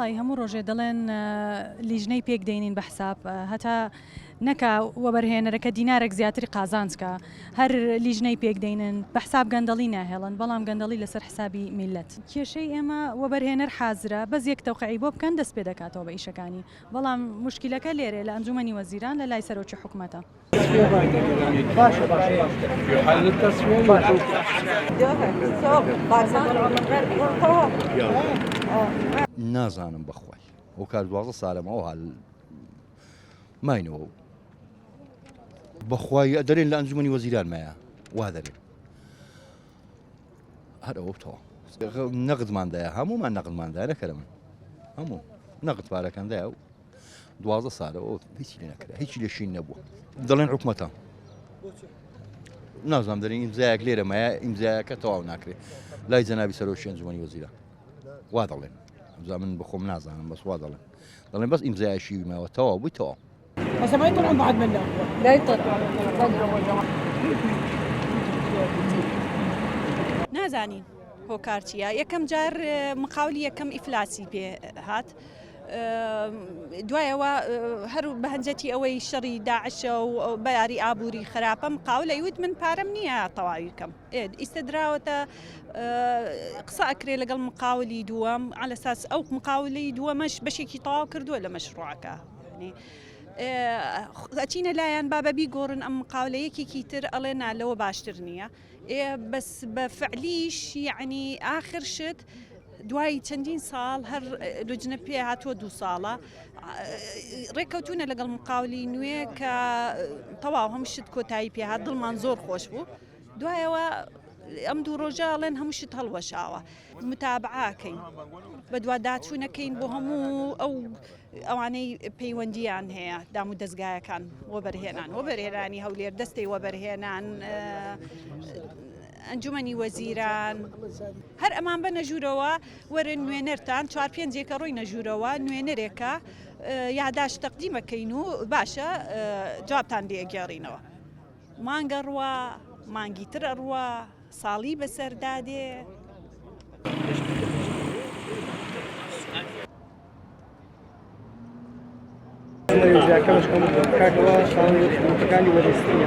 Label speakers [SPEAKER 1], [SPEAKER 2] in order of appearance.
[SPEAKER 1] وڵی هەموو ڕۆژێ دەڵێن لیژنەی پێک دەینین بە حساب هەتا نەکا وەبەرهێنەرەکە دینارێک زیاتری قازانچکە هەر لیژنەی پێک دەینن بە حساب گەندەڵی ناهێڵن بەڵام گەندەڵی لەسەر حسابی میلەت کێشەی ئێمە وەبەرهێنەر حازرە بەس یەک تەوقعی بۆ بکەن دەست پێ دەکاتەوە بە ئیشەکانی بەڵام مشکلەکە لێرێ لە ئەنجومەنی وەزیران لە لای سەرۆکی حکوومەتە
[SPEAKER 2] نازانم بەخوای ئەو کار 12 ساڵەمەوە هەڵ ماینەوە بەخوای دەرێن لە ئەنجومەنی وەزیران مایە وا دەرێن هەر ئەوەتەوە نەقدماندایە هەمومان نەقدماندایە نەکەرە من هەموو نەقد پارەکەندایە و 12 ساڵەوە هیچی لێ نەکرا هیچی لێشین نەبووە دەڵێن حکوومەتە نازانام دەرێن ئیمزایەک لێرە مایە ئیمزایەکە تەواو ناکرێت لای جەنابی سەرۆکی ئەنجومەنی وەزیران وا دەڵێن ئەمجا من بخۆم نازانم بەس وا دەڵێن بەس ئیمزایەشی ماوە تەواو بووی تەواو
[SPEAKER 3] بس ما يطلعون بعد منه
[SPEAKER 4] لا يطلع
[SPEAKER 5] نازانین هۆکارچیە یەکەم جار مقاولی یەکەم ئیفلاسی پێ هات دوایەوە هەر بەهەنجەتی ئەوەی شەڕی داعشە و بەیاری ئابووری خراپە مقاولەی وت من پارەم نییە تەواوی بکەم ئیستا دراوەتە قسە ئەکرێ لەگەڵ مقاولی دووەم على ئەساس ئەو مقاولەی دووەمەش بەشێکی تەواو کردووە لە مەشروعەکە ئەچینە لایەن بابەبی گۆڕن ئەم مقاولەیەکێکی تر ئەڵێ نالەوە باشتر نییە بەس بە فعلیش یعنی ئاخر شت دوای چەندین ساڵ هەر لوجنە پێ هاتووە 2 ساڵە ڕێککەوتونە لەگەڵ مقاولی نوێ کە تەواو هەموو شت کۆتایی پێهات دڵمان زۆر خۆش بوو دوایەوە ئەم دوو ڕۆژەڵێن هەموو شت هەڵوەشاوە متابعاکەین بە دوواداچوونەکەین بۆ هەموو ئەوانەی پەیوەندیان هەیە دام و دەستگایەکان وەبەرهێنانی هەولێر دەستەی وەبەرهێنان ئەنجومەنی وەزیران هەر ئەمان بە نەژوورەوە وەرە نوێنەرتان 4-5 ڕۆی نەژوورەوە نوێنەرێکە یاداش تەقدیمەکەین و باشە جوابتان لێگەڕینەوە مانگە ڕوە مانگی تر ئەڕوە ساڵی بەسەردادێ
[SPEAKER 3] كما شكون كاكوا صار يوتيوب كان يوريستي